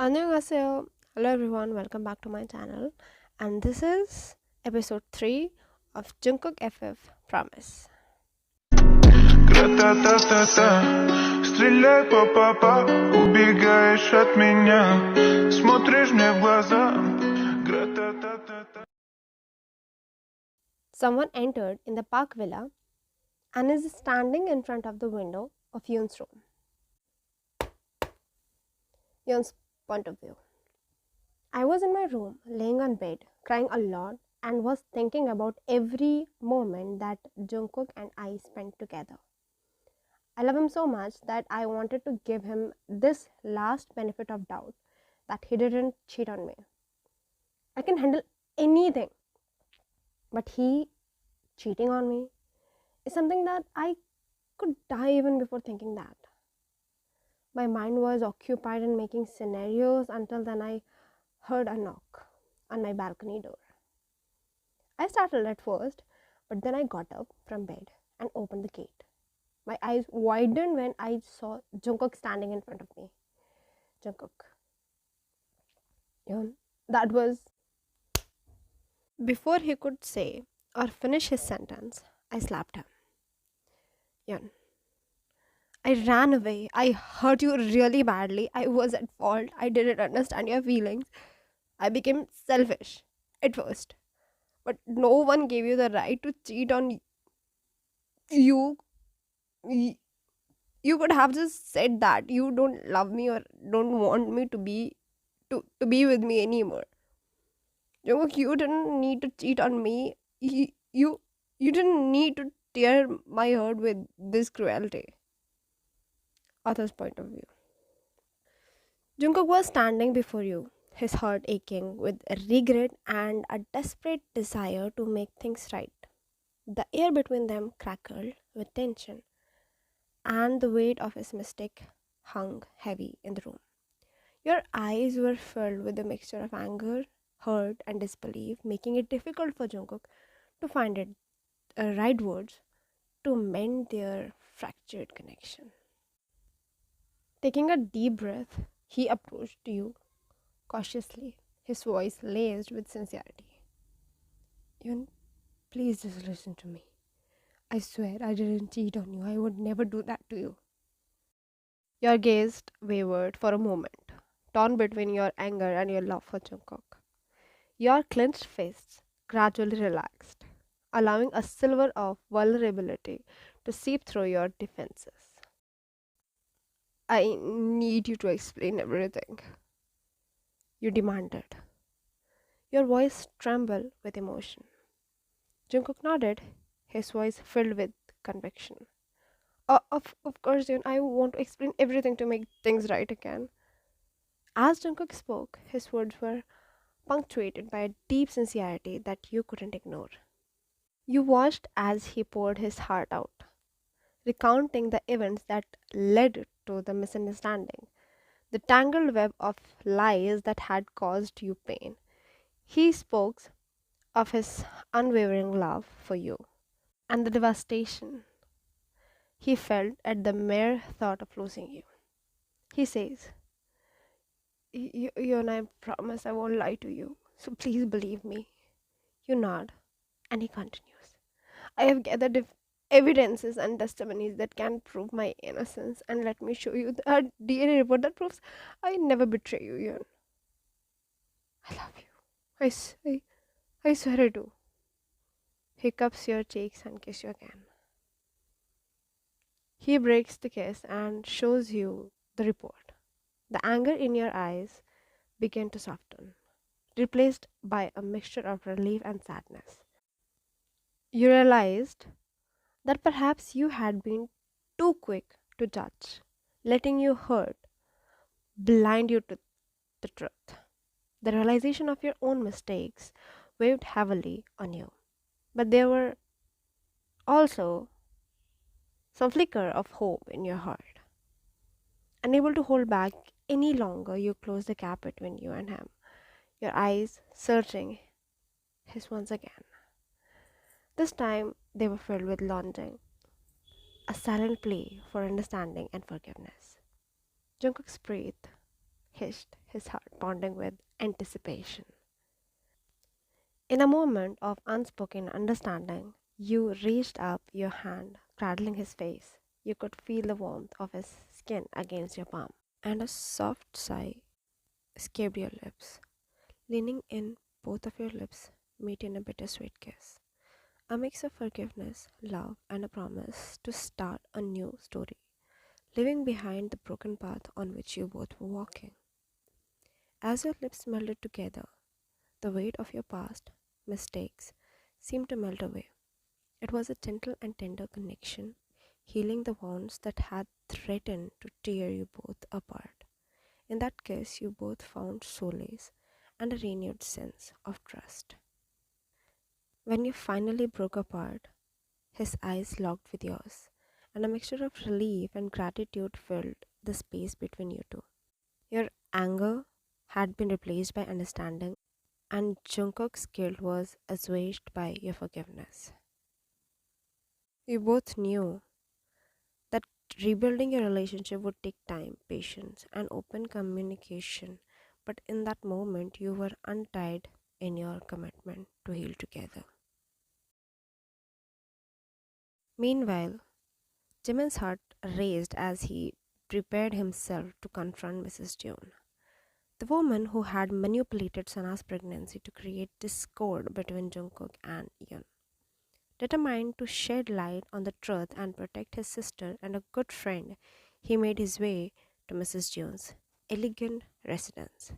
안녕하세요. Hello everyone, welcome back to my channel. And this is episode 3 of Jungkook FF Promise. Гра-та-та-та-та, стреляй по папа, убегаешь от меня, смотришь мне в глаза. Гра-та-та-та-та. Someone entered in the park villa and is standing in front of the window of Yoon's room. Yoon's point of view. I was in my room, laying on bed, crying a lot, and was thinking about every moment that Jungkook and I spent together. I love him so much that I wanted to give him this last benefit of doubt that he didn't cheat on me. I can handle anything, but he cheating on me is something that I could die even before thinking that. My mind was occupied in making scenarios until then I heard a knock on my balcony door. I startled at first, but then I got up from bed and opened the gate. My eyes widened when I saw Jungkook standing in front of me. Jungkook. Yeah, that was. Before he could say or finish his sentence, I slapped him. Yun. I ran away. I hurt you really badly. I was at fault. I didn't understand your feelings. I became selfish at first. But no one gave you the right to cheat on you. You could have just said that you don't love me or don't want me to be with me anymore. Jungkook, you didn't need to cheat on me. You didn't need to tear my heart with this cruelty. Author's point of view. Jungkook was standing before you, his heart aching with regret and a desperate desire to make things right. The air between them crackled with tension, and the weight of his mistake hung heavy in the room. Your eyes were filled with a mixture of anger, hurt, and disbelief, making it difficult for Jungkook to find right words to mend their fractured connection. Taking a deep breath, he approached you cautiously, his voice laced with sincerity. Yun, please just listen to me. I swear I didn't cheat on you. I would never do that to you. Your gaze wavered for a moment, torn between your anger and your love for Jungkook. Your clenched fists gradually relaxed, allowing a silver of vulnerability to seep through your defenses. I need you to explain everything, you demanded. Your voice trembled with emotion. Jungkook nodded, his voice filled with conviction. Of course, Jun, I want to explain everything to make things right again. As Jungkook spoke, his words were punctuated by a deep sincerity that you couldn't ignore. You watched as he poured his heart out, recounting the events that led to the misunderstanding, the tangled web of lies that had caused you pain. He spoke of his unwavering love for you and the devastation he felt at the mere thought of losing you. He says, You and I promise I won't lie to you, so please believe me. You nod, and he continues, I have gathered evidences and testimonies that can prove my innocence, and let me show you the DNA report that proves I never betray you, Yun. I love you. I swear I do. He cups your cheeks and kisses you again. He breaks the kiss and shows you the report. The anger in your eyes began to soften, replaced by a mixture of relief and sadness. You realized that perhaps you had been too quick to judge, letting your hurt blind you to the truth. The realization of your own mistakes weighed heavily on you, but there were also some flicker of hope in your heart. Unable to hold back any longer, you closed the gap between you and him, your eyes searching his once again. This time they were filled with longing, a silent plea for understanding and forgiveness. Jungkook's breath hissed, his heart pounding with anticipation. In a moment of unspoken understanding, you reached up your hand, cradling his face. You could feel the warmth of his skin against your palm, and a soft sigh escaped your lips. Leaning in, both of your lips meet in a bittersweet kiss. A mix of forgiveness, love, and a promise to start a new story, leaving behind the broken path on which you both were walking. As your lips melded together, the weight of your past mistakes seemed to melt away. It was a gentle and tender connection, healing the wounds that had threatened to tear you both apart. In that kiss, you both found solace and a renewed sense of trust. When you finally broke apart, his eyes locked with yours, and a mixture of relief and gratitude filled the space between you two. Your anger had been replaced by understanding, and Jungkook's guilt was assuaged by your forgiveness. You both knew that rebuilding your relationship would take time, patience, and open communication, but in that moment, you were untied in your commitment to heal together. Meanwhile, Jimin's heart raced as he prepared himself to confront Mrs. June, the woman who had manipulated Sana's pregnancy to create discord between Jungkook and Yoon. Determined to shed light on the truth and protect his sister and a good friend, he made his way to Mrs. June's elegant residence.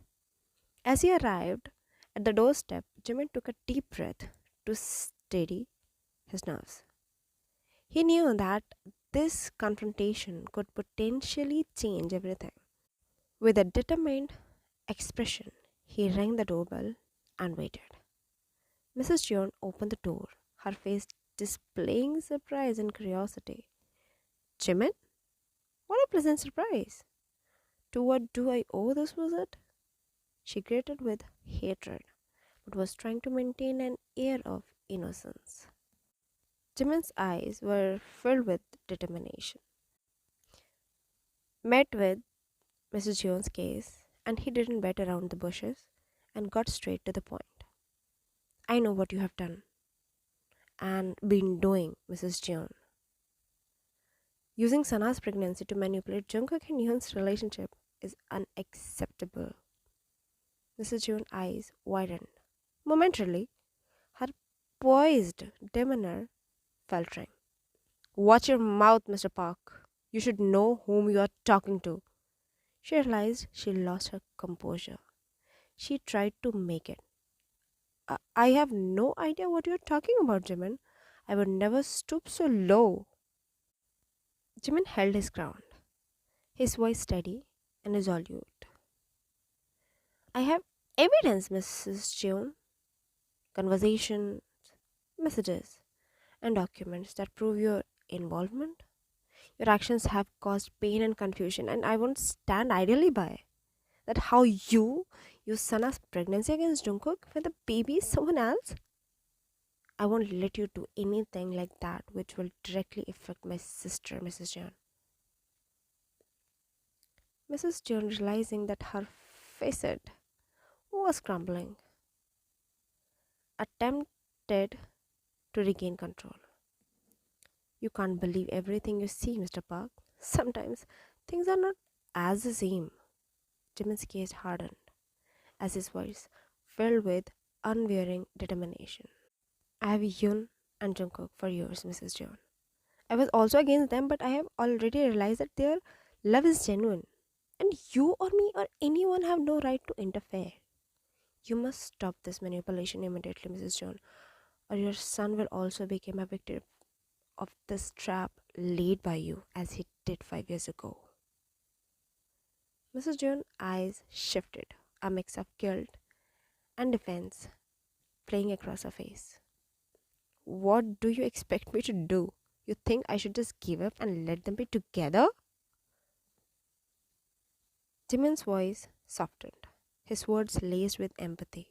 As he arrived at the doorstep, Jimin took a deep breath to steady his nerves. He knew that this confrontation could potentially change everything. With a determined expression, he rang the doorbell and waited. Mrs. June opened the door, her face displaying surprise and curiosity. Jimin? What a pleasant surprise! To what do I owe this visit? She greeted with hatred, but was trying to maintain an air of innocence. Jimin's eyes were filled with determination. Met with Mrs. Jones' case, and he didn't bet around the bushes and got straight to the point. I know what you have done and been doing, Mrs. Jeon. Using Sana's pregnancy to manipulate Jungkook and Yoon's relationship is unacceptable. Mrs. Jeon's eyes widened. Momentarily, her poised demeanor faltering. Watch your mouth, Mr. Park. You should know whom you are talking to. She realized she lost her composure. She tried to make it. I have no idea what you're talking about, Jimin. I would never stoop so low. Jimin held his ground, his voice steady and resolute. I have evidence, Mrs. Jeon. Conversations, messages, and documents that prove your involvement. Your actions have caused pain and confusion, and I won't stand idly by. That how you use Sana's pregnancy against Jungkook when the baby is someone else? I won't let you do anything like that which will directly affect my sister, Mrs. John. Mrs. John, realizing that her facade was crumbling, attempted to regain control. You can't believe everything you see, Mr. Park. Sometimes things are not as they seem. Jimin's gaze hardened as his voice filled with unwearying determination. I have Yoon and Jungkook for years, Mrs. John. I was also against them, but I have already realized that their love is genuine. And you or me or anyone have no right to interfere. You must stop this manipulation immediately, Mrs. John, or your son will also become a victim of this trap laid by you as he did 5 years ago. Mrs. John's eyes shifted, a mix of guilt and defense playing across her face. What do you expect me to do? You think I should just give up and let them be together? Jimin's voice softened, his words laced with empathy.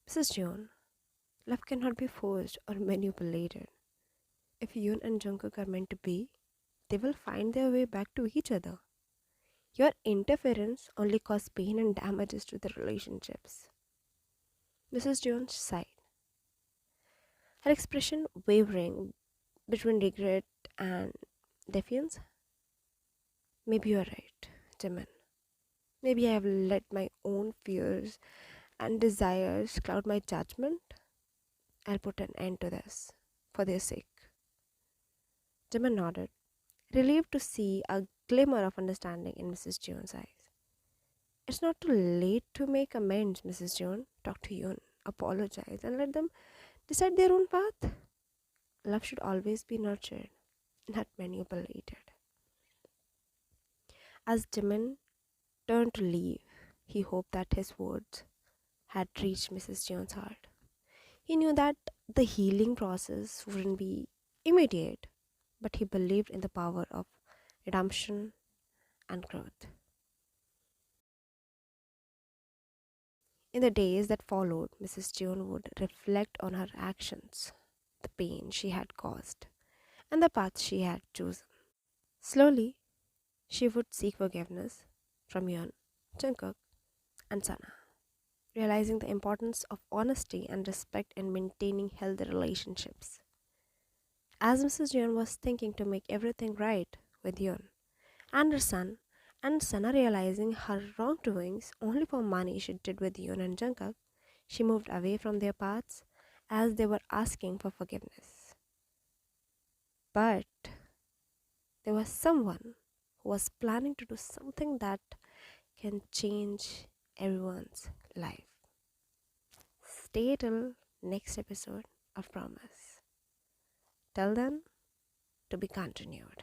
Mrs. Jeon, love cannot be forced or manipulated. If Yoon and Jungkook are meant to be, they will find their way back to each other. Your interference only caused pain and damages to the relationships. Mrs. Jones sighed, her expression wavering between regret and defiance. Maybe you're right, Jimin. Maybe I have let my own fears and desires cloud my judgment. I'll put an end to this, for their sake. Jimin nodded, relieved to see a glimmer of understanding in Mrs. Jones' eyes. It's not too late to make amends, Mrs. Jones. Talk to Yoon, apologize, and let them decide their own path. Love should always be nurtured, not manipulated. As Jimin turned to leave, he hoped that his words had reached Mrs. Jones' heart. He knew that the healing process wouldn't be immediate, but he believed in the power of redemption and growth. In the days that followed, Mrs. Jones would reflect on her actions, the pain she had caused, and the path she had chosen. Slowly, she would seek forgiveness from Yeon, Jungkook, and Sana, realizing the importance of honesty and respect in maintaining healthy relationships. As Mrs. Yeon was thinking to make everything right with Yeon and her son, and Sana realizing her wrongdoings only for money she did with Yeon and Jungkook, she moved away from their paths as they were asking for forgiveness. But there was someone who was planning to do something that can change everyone's life. Stay till next episode of Promise. Till then, to be continued.